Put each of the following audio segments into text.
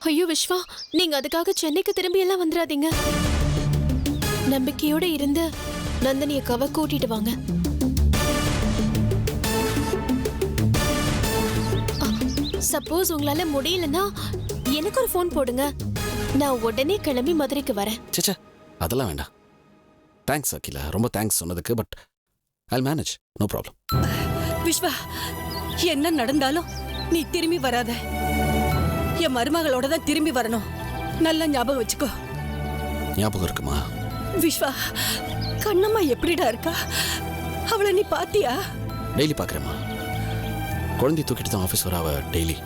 ஐயோ விஸ்வா, நீங்க அதுக்காக சென்னைக்கு திரும்பி எல்லாம் வந்துடாதீங்க. நம்பிக்கையோட இருந்து நந்தினிய கவ கூட்டிட்டு வாங்க. சப்போஸ் உங்களால முடியலன்னா எனக்கு ஒரு ஃபோன் போடுங்க. நான் உடனே கிளம்பி மதுரைக்கு வரேன். சேச்சா, அதெல்லாம் வேண்டாம். தேங்க்ஸ் அகிலா, ரொம்ப தேங்க்ஸ் சொன்னதுக்கு. But I'll manage, no problem. Vishwa, என்ன நடந்தாலும் நீ திரும்பி வராத. என் மருமகளோட தான் திரும்பி வரணும். நல்லா ஞாபகம் வச்சுக்கோ. ஞாபகம் இருக்குமா? விஸ்வா, கண்ணம்மா எப்படிடா இருக்கா? அவளை நீ பாத்தியா? டெய்லி பார்க்குறேம்மா. குழந்தை தூக்கிட்டு தான் ஆஃபீஸ் வர அவ டெய்லி.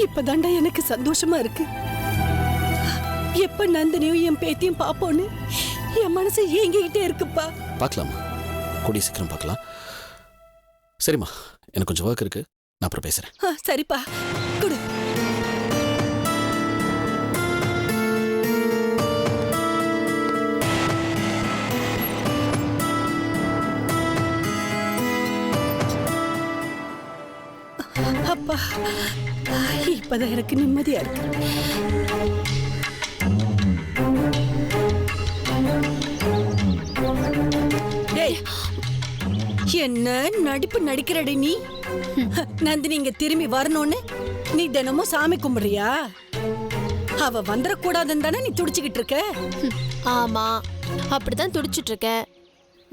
இப்பதாண்டா எனக்கு சந்தோஷமா இருக்கு. எப்ப நந்தினியும் என் பேத்தியும் பாப்போன்னு என் மனசு ஏங்கிக்கிட்டே இருக்குப்பா. பார்க்கலாமா? கூடிய சீக்கிரம் பார்க்கலாம். சரிம்மா, எனக்கு கொஞ்சம் ஒர்க் இருக்கு, நான் அப்புறம் பேசுறேன். சரிப்பா, குடு. அப்பா, இப்பதான் எனக்கு நிம்மதியா இருக்கு. என்ன நடிப்பு நடிக்கிறடி நீ? நந்தினி இங்க திரும்பி வரணும்னு நீ தினமும் சாமி கும்பிடுறியா? அவ வந்துடக்கூடாதுன்னு தானே நீ துடிச்சுக்கிட்டு இருக்க? ஆமா, அப்படிதான் துடிச்சிட்டு இருக்க.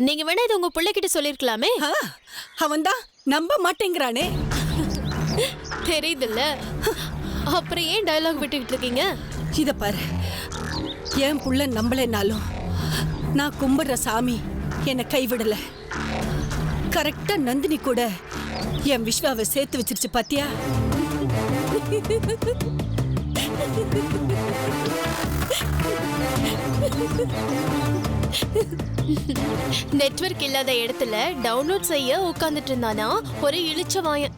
நீங்க வேணா இது உங்க பிள்ளைகிட்ட சொல்லிருக்கலாமே. அவன் தான் நம்ப மாட்டேங்கிறானே. தெரியுதுல்ல, அப்புறம் ஏன் டயலாக் விட்டுக்கிட்டு இருக்கீங்க? இத பாரு, என் புள்ள நம்பலைனாலும் நான் கும்பிடுற சாமி என்னை கைவிடல. கரெக்டா நந்தினி கூட என் விஸ்வாவை சேர்த்து வச்சிருச்சு பாத்தியா? நெட்வொர்க் இல்லாத இடத்துல டவுன்லோட் செய்ய உட்கார்ந்துட்டு இருந்தானா ஒரு இழிச்ச வாயன்.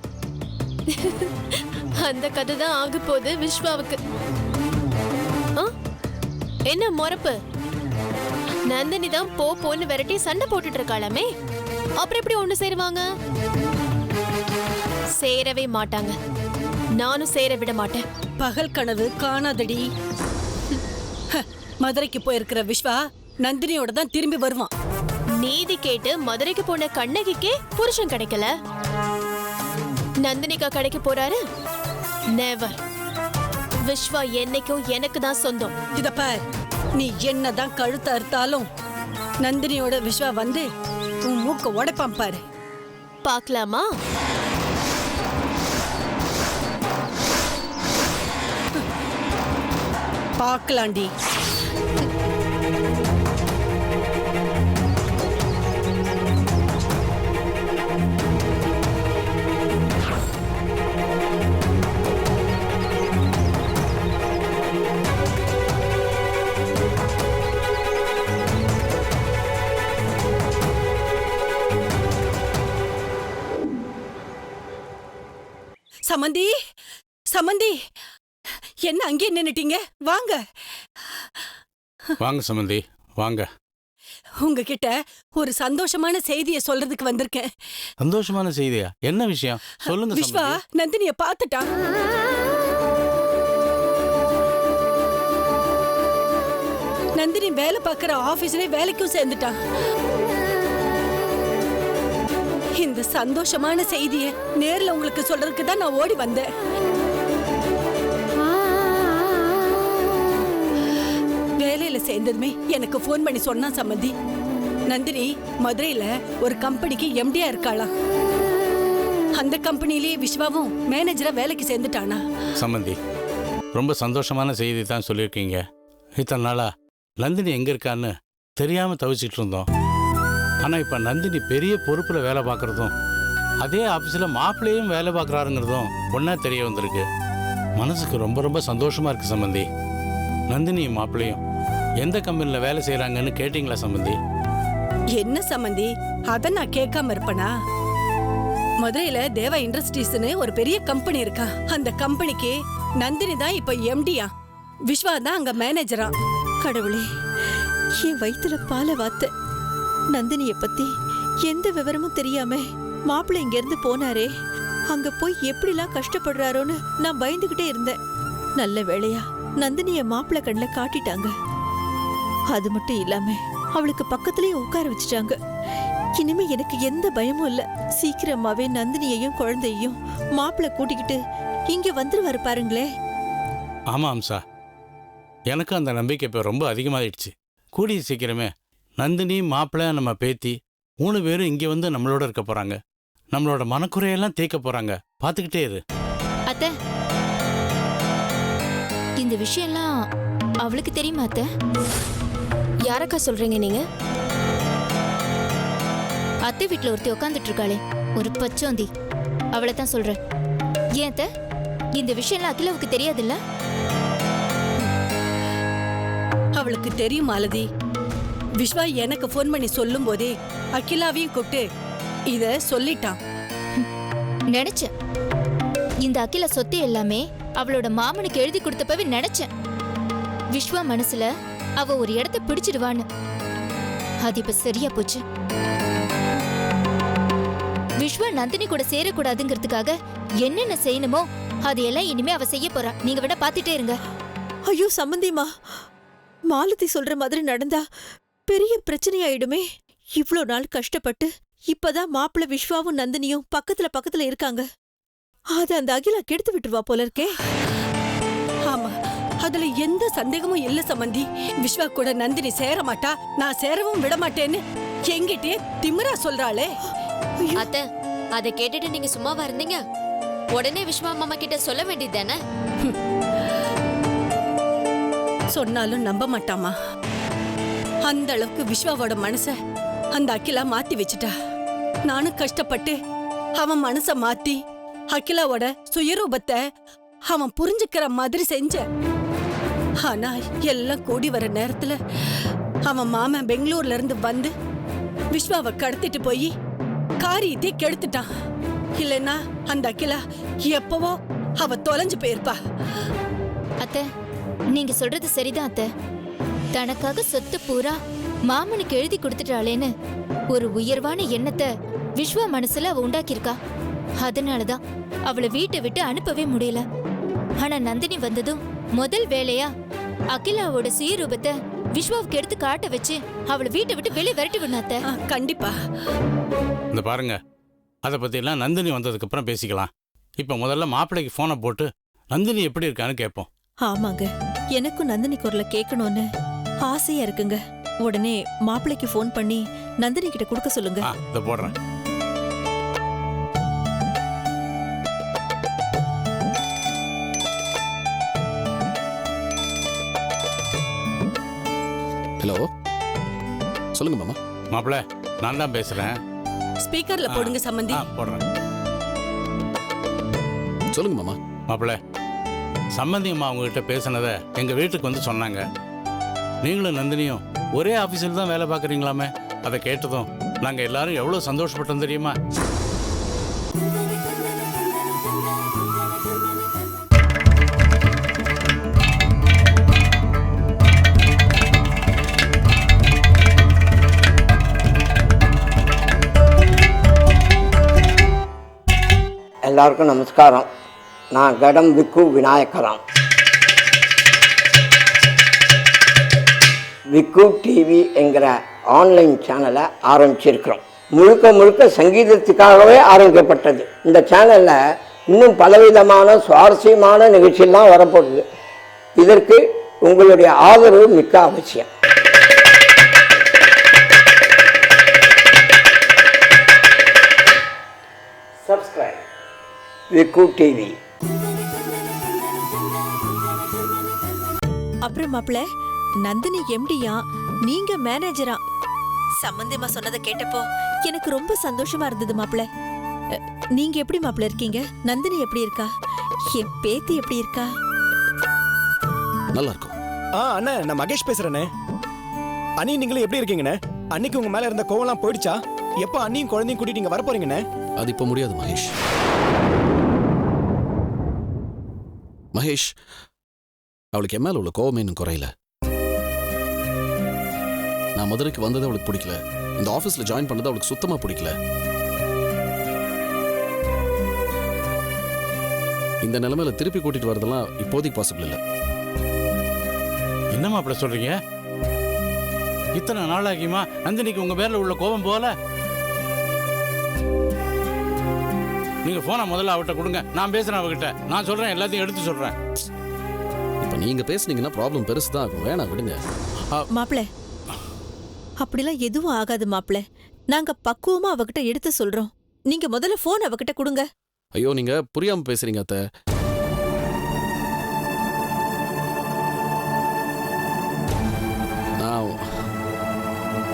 அந்த கதை தான் ஆக போகுது விஸ்வாவுக்கு. என்ன மொறப்பு? நந்தினி தான் போன்னு விரட்டி சண்டை போட்டுட்டு இருக்காளாமே. அப்புறம் எப்படி ஒண்ணு சேருவாங்க? சேரவே மாட்டாங்க. நானும் சேர விட மாட்டேன். பகல் கனவு காணாதடி. மதுரைக்கு போயிருக்கிற விஸ்வா நந்தினியோட தான் திரும்பி வருவான். நீதி கேட்டு மதுரைக்கு போன கண்ணகிக்கே புருஷன் கிடைக்கல, நந்தினிக்கா கிடைக்க போறாரு? நெவர். விஸ்வா என்னைக்கும் எனக்கு தான் சொந்தம். இத பார், நீ என்னதான் கழுத்து அறுத்தாலும் நந்தினியோட விஸ்வா வந்து உன் மூக்க உடைப்பான் பாரு. பார்க்கலாமா? பார்க்கலாண்டி. சமந்தி, சமந்தி, என்ன அங்கே நின்னுட்டீங்க? வாங்க வாங்க சமந்தி, வாங்க. உங்ககிட்ட ஒரு சந்தோஷமான செய்தியை சொல்றதுக்கு வந்திருக்கேன். சந்தோஷமான செய்தியா? என்ன விஷயம் சொல்லுங்க. விஸ்வா நந்தினிய பாத்துட்டான். நந்தினி வேலை பார்க்கிற ஆபீஸ்ல வேலைக்கும் சேர்ந்துட்டான். இந்த சந்தோஷமான செய்தியை நேர்ல உங்களுக்கு சொல்றதுக்கு தான் நான் ஓடி வந்தேன். வேலையில சேர்ந்ததுமே எனக்கு போன் பண்ணி சொன்னா சம்மந்தி, நந்தினி மதுரையில ஒரு கம்பெனிக்கு எம்டியா இருக்காளாம். அந்த கம்பெனிலேயே விஸ்வாவும் மேனேஜரா வேலைக்கு சேர்ந்துட்டானா. சம்மந்தி, ரொம்ப சந்தோஷமான செய்தி தான் சொல்லியிருக்கீங்க. இத்தனை நாளா நந்தினி எங்க இருக்கான்னு தெரியாம தவிச்சிட்டு இருந்தோம். ஆனா இப்ப நந்தினி பெரிய பொறுப்புல வேலை பார்க்கறதும் அதே ஆபீஸ்ல மாப்பிள்ளையும் வேலை பார்க்கறாருங்கிறதும் ஒன்னா தெரிய வந்திருக்கு. மனசுக்கு ரொம்ப ரொம்ப சந்தோஷமா இருக்கு சம்பந்தி. நந்தினியும் மாப்பிள்ளையும் எந்த கம்பெனில வேலை செய்யறாங்கன்னு கேட்டீங்களா சம்பந்தி? என்ன சம்பந்தி, அத நான் கேட்காம இருப்பனா? மதுரையில தேவா இண்டஸ்ட்ரீஸ்னு ஒரு பெரிய கம்பெனி இருக்கா. அந்த கம்பெனிக்கு நந்தினி தான் இப்ப எம்டியா, விஸ்வா தான் அங்க மேனேஜரா. கடவுளே, என் வயித்துல பால வாத்த நந்தினிய பத்தி எந்த விவரமும் தெரியாம மாப்பிள்ளை இங்க இருந்து போனாரே, அங்க போய் எப்படிலாம் கஷ்டப்படுறாரோன்னு நான் பயந்துகிட்டே இருந்தேன். நல்ல வேளையா நந்தினிய மாப்பிள்ளை கண்ணுல காட்டிட்டாங்க. அது மட்டும் இல்லாம அவளுக்கு பக்கத்துலயே உட்கார வச்சுட்டாங்க. இனிமே எனக்கு எந்த பயமும் இல்ல. சீக்கிரமாவே நந்தினியையும் குழந்தையையும் மாப்பிள்ளை கூட்டிக்கிட்டு இங்க வந்துருவாரு பாருங்களே. ஆமாம் அம்சா, எனக்கு அந்த நம்பிக்கை இப்போ ரொம்ப அதிகமாகிடுச்சு. கூடிய சீக்கிரமே நந்தினி, மாப்பிள்ளை, நம்ம பேத்தி 3 பேரும் இங்கே வந்து நம்மளோட இருக்க போகிறாங்க. நம்மளோட மனக்குறையெல்லாம் தேய்க்க போகிறாங்க. பார்த்துக்கிட்டே இரு. அத்தை, இந்த விஷயம்லாம் அவளுக்கு தெரியுமா அத்தை? யாரக்கா சொல்றீங்க நீங்க? அத்தை வீட்டுல ஒருத்தி உட்காந்துட்டு இருக்காளே, ஒரு பச்சோந்தி, அவளை தான் சொல்றேன். ஏன் அத்தை, இந்த விஷயம்லாம் அகிலாவுக்கு தெரியாதுல்ல? அவளுக்கு தெரியும் மாலதி. விஸ்வா எனக்கு ஃபோன் பண்ணி சொல்லும் போதே அகிலாவையும் கூப்பிட்டு இத சொல்லிட்டான். நினைச்சேன், இந்த அகிலா சொத்து எல்லாமே அவளோட மாமனுக்கு எழுதி கொடுத்தப்பவே நினைச்சேன் விஸ்வா மனசுல அவ ஒரு இடத்தை பிடிச்சிடுவான்னு. அது இப்ப சரியா போச்சு. விஸ்வா நந்தினி கூட சேரக்கூடாதுங்கிறதுக்காக என்னென்ன செய்யணுமோ அதையெல்லாம் இனிமே அவ செய்ய போறா. நீங்க விட பாத்துட்டே இருங்க. ஐயோ சம்பந்திமா, மாலதி சொல்ற மாதிரி நடந்தா பெரிய பிரச்சனையாயிடுமே. இவ்ளோ நாள் கஷ்டப்பட்டு இப்பதான் மாப்பிள்ளை விஸ்வாவும் நந்தினியும் பக்கத்துல இருக்காங்க. அத அந்த அகிலா கெடுத்து விட்டுருவா போல இருக்கே. ஆமா, அதுல எந்த சந்தேகமும் இல்ல சம்பந்தி. விஸ்வா கூட நந்தினி சேர மாட்டா, நான் சேரவும் விட மாட்டேன்னு என்கிட்டயே திமிரா சொல்றாளே. அத்தை, அதை கேட்டுட்டு நீங்க சும்மாவா இருந்தீங்க? உடனே விஸ்வா மாமா கிட்ட சொல்ல வேண்டியது தானே? சொன்னாலும் நம்ப மாட்டாமா. அந்த அளவுக்கு விஸ்வாவோட மனச அந்த அகிலா மாத்தி வச்சுட்டா. நானும் கஷ்டப்பட்டு அவன் மனச மாத்தி அகிலாவோட சுயரூபத்தை அவன் புரிஞ்சுக்கிற மாதிரி செஞ்சேன். ஆனா எல்லாம் கூடி வர நேரத்துல அவன் மாமன் பெங்களூர்ல இருந்து வந்து விஸ்வாவை கடத்திட்டு போய் காரியத்தை கெடுத்துட்டான். இல்லைன்னா அந்த அகிலா எப்பவோ அவ தொலைஞ்சு போயிருப்பா. அத்தை, நீங்க சொல்றது சரிதான் அத்தை. தனக்காக சொத்து பூரா மாமனுக்கு எழுதி கொடுத்துட்டாளேன்னு ஒரு உயர்வான எண்ணத்தை விஸ்வா மனசுல அவ உண்டாக்கியிருக்கா. அதனாலதான் அவளை வீட்டை விட்டு அனுப்பவே முடியல. ஆனா நந்தினி வந்ததும் முதல் வேலையா அகிலாவோட சுயரூபத்தை விஸ்வாவுக்கு எடுத்து காட்ட வச்சு அவளை வீட்டை விட்டு வெளியே விரட்டி விடனாத்த. கண்டிப்பா. இந்த பாருங்க, அதை பற்றிலாம் நந்தினி வந்ததுக்கு அப்புறம் பேசிக்கலாம். இப்போ முதல்ல மாப்பிள்ளைக்கு ஃபோனை போட்டு நந்தினி எப்படி இருக்கான்னு கேட்போம். ஆமாங்க, எனக்கும் நந்தினி குரலை கேட்கணும்னு ஆசையா இருக்குங்க. உடனே மாப்பிள்ளைக்கு ஃபோன் பண்ணி நந்தினி கிட்ட கொடுக்க சொல்லுங்க. இதை போடுறேன். ஹலோ, சொல்லுங்க மாமா. மாப்பிள்ள, நான் தான் பேசுறேன். ஸ்பீக்கர்ல போடுங்க சம்பந்தி. போடுறேன். சொல்லுங்க மாமா. மாப்பிள்ள, சம்பந்தி அம்மா அவங்ககிட்ட பேசினதை எங்க வீட்டுக்கு வந்து சொன்னாங்க. நீங்களும் நந்தினியும் ஒரே ஆபீஸில் தான் வேலை பார்க்குறீங்களாமே. அதை கேட்டதும் நாங்கள் எல்லாரும் எவ்வளோ சந்தோஷப்பட்டோம் தெரியுமா? எல்லாருக்கும் நமஸ்காரம். நான் கடம் விக்கு விநாயகராம். விக்கு டிவி என்கிற ஆன்லைன் சேனலை ஆரம்பிச்சிருக்கிறோம். முழுக்க சங்கீதத்துக்காகவே ஆரம்பிக்கப்பட்டது. இந்த சேனலில் இன்னும் பலவிதமான சுவாரஸ்யமான நிகழ்ச்சியெல்லாம் வரப்போகுது. இதற்கு உங்களுடைய ஆதரவு மிக்க அவசியம். சப்ஸ்கிரைப் விக்கு டிவி. அப்புறம் மாப்பிள்ள, நந்தினி எம்டியா, நீங்க மேனேஜரா? சம்பந்தியமா சொன்னதை கேட்டப்போ எனக்கு ரொம்ப சந்தோஷமா இருந்தது மாப்பிள்ள. நீங்க எப்படி மாப்பிள்ள இருக்கீங்க? நந்தினி எப்படி இருக்கா? என் பேத்தி எப்படி இருக்கா? நல்லா இருக்கும். அண்ணே, நான் மகேஷ் பேசுறேனே. அண்ணி, நீங்களும் எப்படி இருக்கீங்கண்ணே? அன்னைக்கு உங்க மேல இருந்த கோவம்லாம் போயிடுச்சா? எப்போ அண்ணியும் குழந்தையும் கூட்டிட்டு இங்க வர போறீங்கண்ணே? அது இப்போ முடியாது மகேஷ். அவளுக்கு என் மேல உள்ள கோவமே இன்னும் குறையல. நான் மதுரைக்கு வந்தது அவளுக்கு பிடிக்கல, இந்த ஆஃபீஸில் ஜாயின் பண்ணது அவளுக்கு சுத்தமாக பிடிக்கல. இந்த நிலைமையில திருப்பி கூட்டிட்டு வரதெல்லாம் இப்போதைக்கு பாசிபிள் இல்லை. என்னம்மா அப்படி சொல்றீங்க? இத்தனை நாளாகியுமா நந்தினிக்கு உங்க பேர்ல உள்ள கோபம் போல? நீங்க போனை முதல்ல அவட்ட கொடுங்க, நான் பேசுறேன் அவகிட்ட. நான் சொல்றேன், எல்லாத்தையும் எடுத்து சொல்றேன். இப்போ நீங்க பேசுனீங்கன்னா ப்ராப்ளம் பெருசு தான் ஆகும். வேணாம், விடுங்க. மாப்பிள அப்படிலாம் எதுவும் ஆகாது மாப்பிள. நாங்க பக்குவமா அவகிட்ட எடுத்து சொல்றோம். நீங்க முதல்ல போன் அவகிட்ட கொடுங்க. ஐயோ, நீங்க புரியாம பேசுறீங்க அத்தை.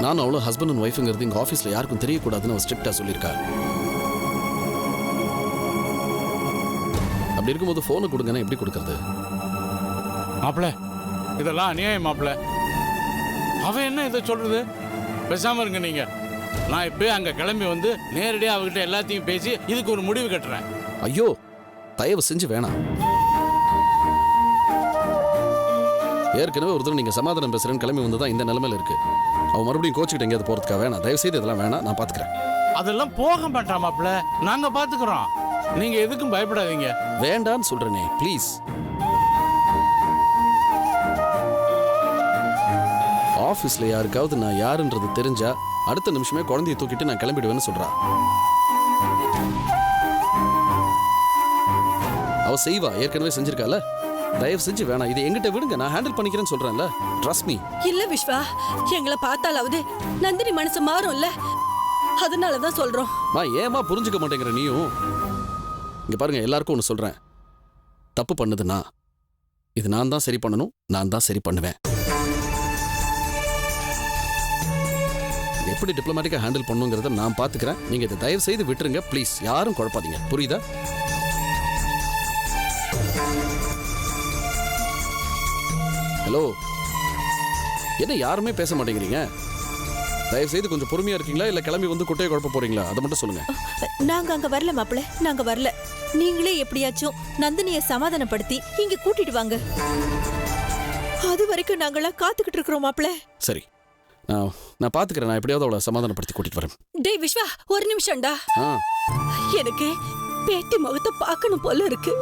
நான் அவளும் ஹஸ்பண்ட் அண்ட் ஒய்ஃபுங்கிறது எங்க ஆஃபீஸ்ல யாருக்கும் தெரியக்கூடாதுன்னு அவள் ஸ்ட்ரிக்டா சொல்லியிருக்கா. அப்படி இருக்கும்போது போனை கொடுங்கன்னா எப்படி கொடுக்கறது? மாப்பிள்ள, இதெல்லாம் அநியாயம் மாப்பிள்ள. அவன் என்ன இதை சொல்றது? பேசாம இருங்க நீங்க. நான் இப்பவே அங்க கிளம்பி வந்து நேரடியாக அவகிட்ட எல்லாத்தையும் பேசி இதுக்கு ஒரு முடிவு கட்டுறேன். ஐயோ, தயவு செஞ்சு வேணாம். ஏற்கனவே ஒரு தடவை நீங்க சமாதானம் பேசுறேன்னு கிளம்பி வந்ததான் இந்த நிலைமையில இருக்கு. அவன் மறுபடியும் கோச்சுக்கிட்டு எங்கேயாவது போறதுக்காக வேணாம். தயவு செய்து இதெல்லாம் வேணாம், நான் பாத்துக்கிறேன். அதெல்லாம் போக மாட்டான் மாப்பிள்ள, நாங்க பாத்துக்கிறோம். நீங்க எதுக்கும் பயப்படாதீங்க. வேண்டான்னு சொல்றேனே, ப்ளீஸ். ஆஃபீஸ்ல யாருக்காவது நான் யாருன்றது தெரிஞ்சா அடுத்த நிமிஷமே குழந்தைய தூக்கிட்டு நான் கிளம்பிடுவேன்னு சொல்றா. அவ செய்வா, ஏற்கனவே செஞ்சிருக்கால. தயவு செஞ்சு வேணாம், இதை எங்கிட்ட விடுங்க, நான் ஹேண்டில் பண்ணிக்கிறேன்னு சொல்றேன்ல. Trust me. இல்ல விஸ்வா, எங்களை பார்த்தாலாவது நந்தினி மனசு மாறும்ல, அதனாலதான் சொல்றோம். ஏமா புரிஞ்சுக்க மாட்டேங்கிற நீயும்? இங்க பாருங்க, எல்லாருக்கும் ஒன்று சொல்றேன். தப்பு பண்ணுதுன்னா இது நான் தான் சரி பண்ணணும், நான் தான் சரி பண்ணுவேன். எப்படி டிப்ளமேட்டிக்கா ஹேண்டில் பண்ணுங்கிறத நான் பாத்துக்கிறேன். நீங்க இதை தயவு செய்து விட்டுருங்க ப்ளீஸ். யாரும் குழப்பாதீங்க, புரியுதா? ஹலோ, என்ன யாருமே பேச மாட்டேங்கிறீங்க? தயவு செய்து கொஞ்சம் பொறுமையா இருக்கீங்களா, இல்ல கிளம்பி வந்து குட்டையை குழப்ப போறீங்களா? அதை மட்டும் சொல்லுங்க. நாங்க அங்க வரல மாப்பிள, நாங்க வரல. நீங்களே எப்படியாச்சும் நந்தினிய சமாதானப்படுத்தி இங்க கூட்டிட்டு வாங்க. அது வரைக்கும் நாங்களாம் காத்துக்கிட்டு இருக்கிறோம் மாப்பிள. சரி, நான் பாத்துக்கிறேன். நான் எப்படியாவது அவளை சமாதானப்படுத்தி கூட்டிட்டு வரேன். டேய் விஸ்வா, ஒரு நிமிஷம்டா. எனக்கு பேட்டி முகத்தை பார்க்கணும் போல இருக்கு.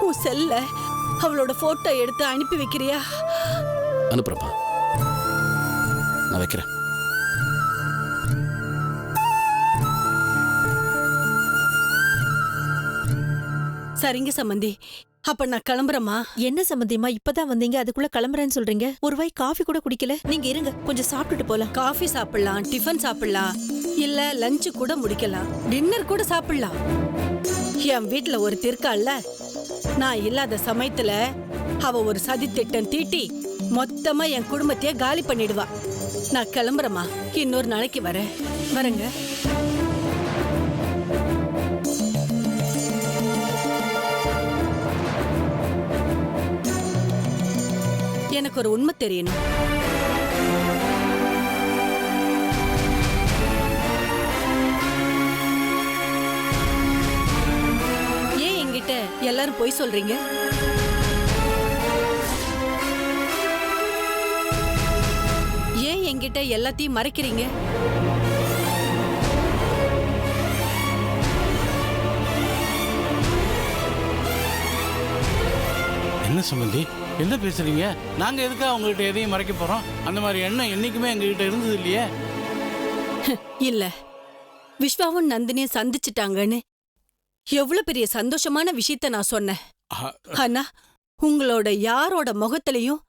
உன் செல்ல அவளோட போட்டோ எடுத்து அனுப்பி வைக்கிறியா? அனுப்புறப்பா, நான் வைக்கிறேன். சரிங்க சம்பந்தி, அப்ப நான் கிளம்புறேம்மா. என்ன சம்பந்தியமா இப்பதான் வந்தீங்க, அதுக்குள்ள கிளம்புறேன்னு சொல்றீங்க? ஒரு வாய் காஃபி கூட குடிக்கல. நீங்க இருங்க, கொஞ்சம் சாப்பிட்டுட்டு போலாம். காஃபி சாப்பிடலாம், டிஃபன் சாப்பிடலாம், இல்ல லஞ்சு கூட முடிக்கலாம், டின்னர் கூட சாப்பிடலாம். என் வீட்டுல ஒரு திருக்காள்ல, நான் இல்லாத சமயத்துல அவ ஒரு சதி திட்டம் தீட்டி மொத்தமா என் குடும்பத்தையே காலி பண்ணிடுவா. நான் கிளம்புறேம்மா, இன்னொரு நாளைக்கு வரேங்க. எனக்கு ஒரு உண்மை தெரியணும். ஏன் என்கிட்ட எல்லாரும் பொய் சொல்றீங்க? ஏன் என்கிட்ட எல்லாத்தையும் மறைக்கிறீங்க? என்ன சம்பந்தி, என்ன பேசுறீங்க? நாங்க எதுக்காக உங்ககிட்ட எதையும் மறைக்க போறோம்? அந்த மாதிரி எண்ணம் என்னைக்குமே எங்ககிட்ட இருந்தது இல்லையே. இல்ல, விஸ்வாவும் நந்தினியும் சந்திச்சிட்டாங்கன்னு எவ்வளவு பெரிய சந்தோஷமான விஷயத்த நான் சொன்னேன். ஆனா உங்களோட யாரோட முகத்திலையும்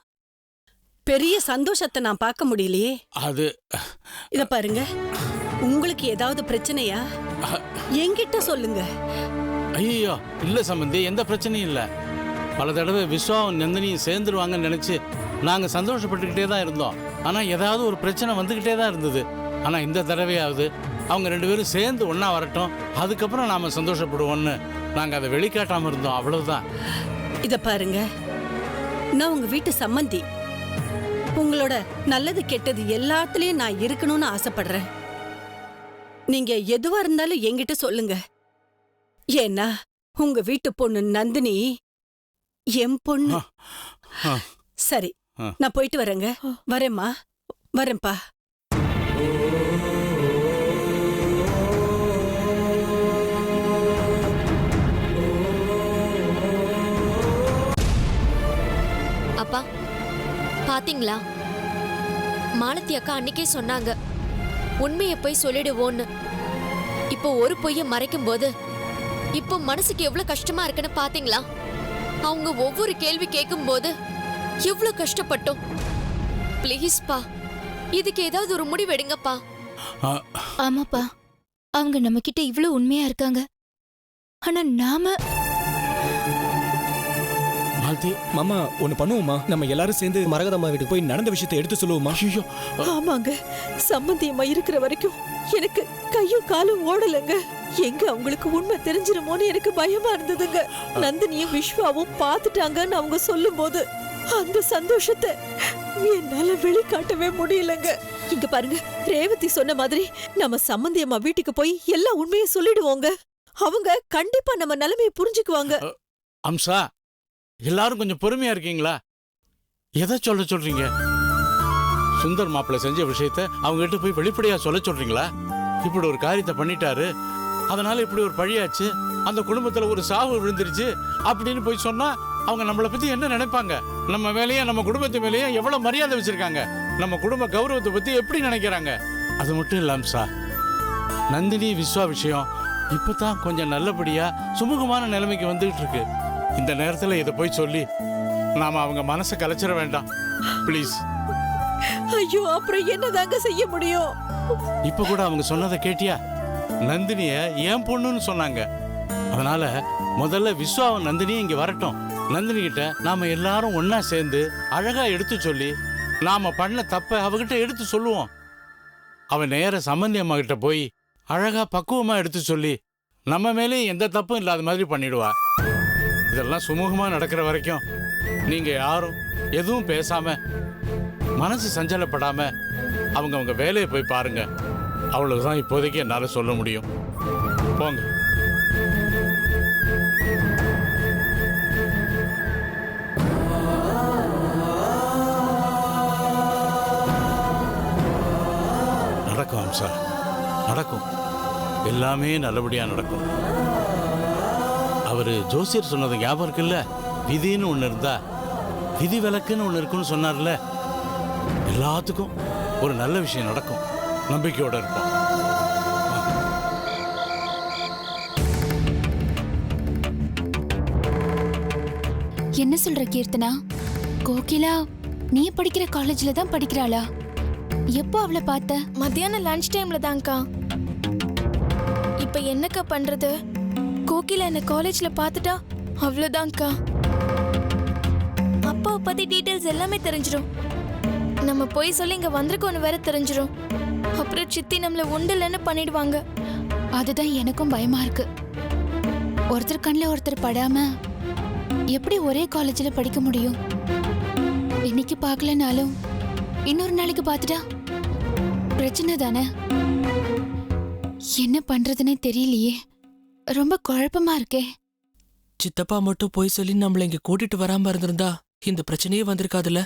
பெரிய சந்தோஷத்தை நான் பார்க்க முடியலையே. அது இத பாருங்க, உங்களுக்கு ஏதாவது பிரச்சனையா? என்கிட்ட சொல்லுங்க. ஐயோ இல்ல சம்பந்தி, எந்த பிரச்சனையும் இல்ல. பல தடவை விஸ்வாவும் நந்தினியும் சேர்ந்துருவாங்கன்னு நினைச்சு நாங்க சந்தோஷப்பட்டுக்கிட்டே தான் இருந்தோம். ஆனா ஏதாவது ஒரு பிரச்சனை வந்துகிட்டே தான் இருந்தது. ஆனா இந்த தடவையாவது அவங்க ரெண்டு பேரும் சேர்ந்து ஒன்னா வரட்டும், அதுக்கப்புறம் நாம சந்தோஷப்படுவோம்னு நாங்க அதை வெளிக்காட்டாம இருந்தோம், அவ்வளவுதான். இத பாருங்க, நான் உங்க வீட்டு சம்மந்தி. உங்களோட நல்லது கெட்டது எல்லாத்துலயும் நான் இருக்கணும்னு ஆசைப்படுறேன். நீங்க எதுவா இருந்தாலும் என்கிட்ட சொல்லுங்க. ஏன்னா உங்க வீட்டு பொண்ணு நந்தினி என் பொண்ணு. சரி, நான் போயிட்டு வரேங்க. வரேம்மா. வரேன்ப்பா. அப்பா பாத்தீங்களா, மாலத்தி அக்கா அன்னைக்கே சொன்னாங்க உண்மையை போய் சொல்லிடுவோன்னு. இப்போ ஒரு பொய்ய மறைக்கும் போது இப்போ மனசுக்கு எவ்வளவு கஷ்டமா இருக்குன்னு பாத்தீங்களா? அவங்க ஒவ்வொரு கேள்வி கேட்கும் போது எவ்வளவு கஷ்டப்பட்டோம். ப்ளீஸ் பா, இதுக்கு ஏதாவது ஒரு முடிவு எடுங்கப்பா. ஆமாப்பா, அவங்க நம்ம கிட்ட இவ்ளோ உண்மையா இருக்காங்க. ஆனா நாம மாலதி, மாமா ஒன்னு பண்ணுவோமா? நம்ம எல்லாரும் சேர்ந்து மரகதம்மா வீட்டுக்கு போய் நடந்த விஷயத்தை எடுத்து சொல்லுவோமா? ஐயோ, ஆமாங்க, சம்பந்தியம்மா இருக்கிற வரைக்கும் எனக்கு கையும் காலும் ஓடலங்க. எங்க அவங்களுக்கு உண்மை தெரிஞ்சிருமோன்னு எனக்கு பயமா இருந்ததுங்க. நந்தினியும் விஸ்வாவும் பாத்துட்டாங்கன்னு அவங்க சொல்லும் போது அந்த சந்தோஷத்தை என்னால வெளிக்காட்டவே முடியலங்க. இங்க பாருங்க, ரேவதி சொன்ன மாதிரி நம்ம சம்பந்தியம்மா வீட்டுக்கு போய் எல்லா உண்மையும் சொல்லிடுவோங்க. அவங்க கண்டிப்பா நம்ம நிலைமையை புரிஞ்சுக்குவாங்க. அம்சா, எல்லாரும் கொஞ்சம் பொறுமையா இருக்கீங்களா? எதை சொல்றீங்க? சுந்தர் மாப்பிள்ளை செஞ்ச விஷயத்த அவங்க கிட்ட போய் வெளிப்படையா சொல்றீங்களா? இப்படி ஒரு காரியத்தை பண்ணிட்டாரு, அதனால இப்படி ஒரு பழியாச்சு, அந்த குடும்பத்துல ஒரு சாவு விழுந்துருச்சு அப்படின்னு போய் சொன்னா அவங்க நம்மளை பத்தி என்ன நினைப்பாங்க? நம்ம மேலேயே நம்ம குடும்பத்து மேலேயே எவ்வளவு மரியாதை வச்சிருக்காங்க, நம்ம குடும்ப கௌரவத்தை பத்தி எப்படி நினைக்கிறாங்க? அது மட்டும் இல்ல அம்சா, நந்தினி விஸ்வா விஷயம் இப்பதான் கொஞ்சம் நல்லபடியா சுமூகமான நிலைமைக்கு வந்துகிட்டு இருக்கு. இந்த நேரத்துல இதை போய் சொல்லி நாம அவங்க மனசை கலைச்சிட வேண்டாம் ப்ளீஸ். ஐயோ, அப்புறம் என்னதாங்க செய்ய முடியும்? இப்ப கூட அவங்க சொன்னதை கேட்டியா? நந்தினிய ஏன் பொண்ணுன்னு சொன்னாங்க. அதனால முதல்ல விஸ்வாவும் நந்தினியும் இங்க வரட்டும். நந்தினி கிட்ட நாம எல்லாரும் ஒன்னா சேர்ந்து அழகா எடுத்து சொல்லி நாம பண்ண தப்ப அவகிட்ட எடுத்து சொல்லுவோம். அவன் நேர சம்பந்தி அம்மா கிட்ட போய் அழகா பக்குவமா எடுத்து சொல்லி நம்ம மேலே எந்த தப்பும் இல்லாத மாதிரி பண்ணிடுவா. இதெல்லாம் சுமூகமா நடக்கிற வரைக்கும் நீங்க யாரும் எதுவும் பேசாம மனசு சஞ்சலப்படாம அவங்க வேலையை போய் பாருங்க. அவ்வளவுதான் இப்போதைக்கு என்னால சொல்ல முடியும். போங்க. நடக்கும் அம்சா, நடக்கும். எல்லாமே நல்லபடியா நடக்கும். அவரு ஜோசியர் சொன்னது ஞாபகம் இருக்குல்ல? விதின்னு ஒண்ணு இருந்தா விதி விலக்குன்னு ஒண்ணு இருக்குன்னு சொன்னார்ல. எல்லாத்துக்கும் ஒரு நல்ல விஷயம் நடக்கும். நம்பிக்கையோட இருப்போம். என்ன சொல்ற கீர்த்தனா? கோகிலா நீ படிக்கிற காலேஜ்ல தான் படிக்கிறாளா? எப்போ அவளை பார்த்த? மத்தியானம் லஞ்ச் டைம்ல தான்க்கா. இப்ப என்னக்கா பண்றது? கோகிலா என்ன காலேஜ்ல பார்த்துட்டா அவ்வளவுதான்க்கா. அப்பாவை பத்தி டீடைல்ஸ் எல்லாமே தெரிஞ்சிடும். நம்ம போய் சொல்லி இங்க வந்திருக்கோன்னு வேற தெரிஞ்சிடும். அப்புறம் சித்தி நம்மள உண்டலன்னு பண்ணிடுவாங்க. அதுதான் எனக்கும் பயமா இருக்கு. ஒருத்தர் கண்ணில் ஒருத்தர் படாம எப்படி ஒரே காலேஜ்ல படிக்க முடியும்? இன்னைக்கு பார்க்கலனாலும் இன்னொரு நாளைக்கு பார்த்துட்டா பிரச்சனை தானே. என்ன பண்றதுன்னே தெரியலையே, ரொம்ப குழப்பமா இருக்கே. சித்தப்பா மட்டும் போய் சொல்லி நம்மள இங்க கூட்டிட்டு வராம இருந்திருந்தா இந்த பிரச்சனையே வந்திருக்காதுல்ல.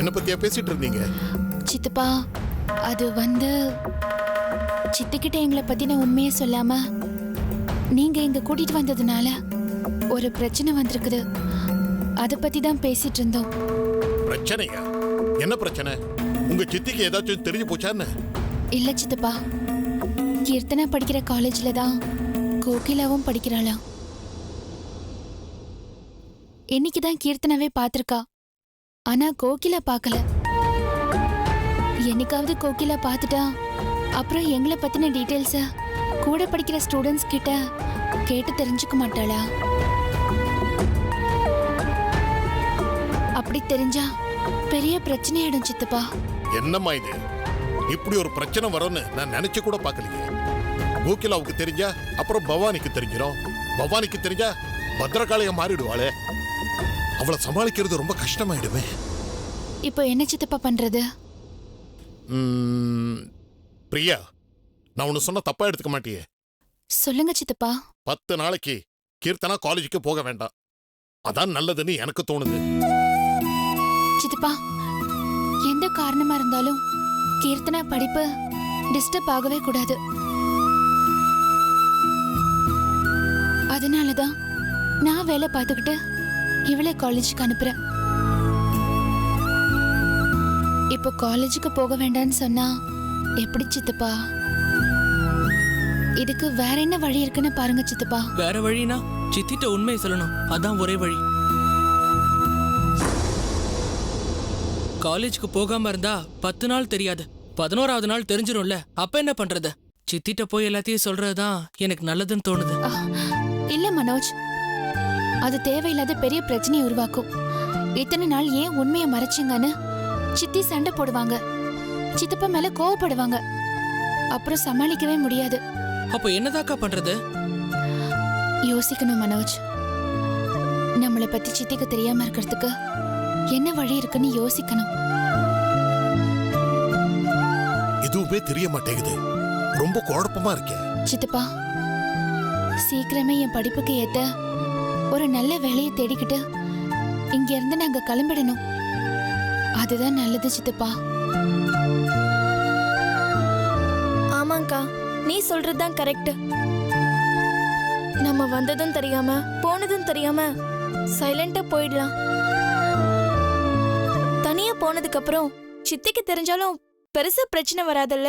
என்ன பத்தியா பேசிட்டு இருந்தீங்க? சித்தப்பா, அது சித்திக்கிட்ட எங்களை பத்தின உண்மையை சொல்லாம நீங்க இங்க கூட்டிட்டு வந்ததுனால ஒரு பிரச்சனை வந்திருக்குது. அத பத்தி தான் பேசிட்டு இருந்தோம். பிரச்சனையா? என்ன பிரச்சனை? உங்க சித்திக்கு ஏதாச்சும் தெரிஞ்சு போச்சான்னு? இல்ல சித்தப்பா, கீர்த்தனா படிக்கிற காலேஜ்ல தான் கோகிலாவும் படிக்கிறாளாம். இன்னைக்குதான் கீர்த்தனாவே பாத்திருக்கா, ஆனா கோகிலா பார்க்கல. என்னைக்காவது கோகிலா பார்த்துட்டா அப்புறம் எங்களை பத்தின டீடைல்ஸ கூட படிக்கிற ஸ்டூடெண்ட்ஸ் கிட்ட கேட்டு தெரிஞ்சுக்க மாட்டாளா? அப்படி தெரிஞ்சா பெரிய பிரச்சனையாயிடும் சித்தப்பா. என்னம்மா இது? இப்படி ஒரு பிரச்சனை வரும்னு நான் நினைச்சு கூட பார்க்கலையே. கோகிலாவுக்கு தெரிஞ்சா அப்புறம் பவானிக்கு தெரிஞ்சிடும். பவானிக்கு தெரிஞ்சா பத்ரகாளியா மாறிடுவாளே. அவளை சமாளிக்கிறது ரொம்ப கஷ்டமாயிடுமே. இப்போ என்ன சித்தப்பா பண்றது? பிரியா, நான் ஒன்னு சொன்ன தப்பா எடுத்துக்க மாட்டியே? சொல்லுங்க சித்தப்பா. 10 நாளைக்கு கீர்த்தனா காலேஜுக்கு போக வேண்டாம். அதான் நல்லதுன்னு எனக்கு தோணுது. சித்தப்பா, எந்த காரணமா இருந்தாலும் கீர்த்தனா படிப்பு டிஸ்டர்ப் ஆகவே கூடாது. அதனாலதான் நான் வேலை பார்த்துக்கிட்டு இவளை காலேஜுக்கு அனுப்புறேன். இப்போ காலேஜுக்கு போக வேண்டாம்னு சொன்னா எப்படி சித்தப்பா? இதுக்கு வேற என்ன வழி இருக்குன்னு பாருங்க சித்தப்பா. வேற வழினா சித்திட்ட உண்மையை சொல்லணும், அதான் ஒரே வழி. காலேஜுக்கு போகாம இருந்தா 10 நாள் தெரியாது, 11வது நாள் தெரிஞ்சிரும்ல. அப்ப என்ன பண்றது? சித்திட்ட போய் எல்லாத்தையும் சொல்றதுதான் எனக்கு நல்லதுன்னு தோணுது. இல்ல மனோஜ், அது தேவையில்லாத பெரிய பிரச்சனையை உருவாக்கும். இத்தனை நாள் ஏன் உண்மையை மறைச்சிங்கன்னு சித்தி சண்டை போடுவாங்க, சித்தப்பா மேல கோவப்படுவாங்க. அப்புறம் சமாளிக்கவே முடியாது. அப்ப என்னதாக்கா பண்றது? யோசிக்கணும் மனோஜ். நம்மளை பத்தி சித்திக்கு தெரியாம இருக்கிறதுக்கு என்ன வழி இருக்குன்னு யோசிக்கணும். எதுவுமே தெரிய மாட்டேங்குது. ரொம்ப குழப்பமா இருக்கே. சித்தப்பா, சீக்கிரமே என் படிப்புக்கு ஏத்த ஒரு நல்ல வேலையை தேடிக்கிட்டு இங்க இருந்து நாங்க கிளம்பிடணும். அதுதான் நல்லது சித்தப்பா. ஆமாங்கா, நீ சொல்றதுதான் கரெக்ட். நம்ம வந்ததும் தெரியாம போனதும் தெரியாம சைலண்டா போயிடலாம். தனியா போனதுக்கு அப்புறம் சித்திக்கு தெரிஞ்சாலும் பெருசா பிரச்சனை வராதுல்ல.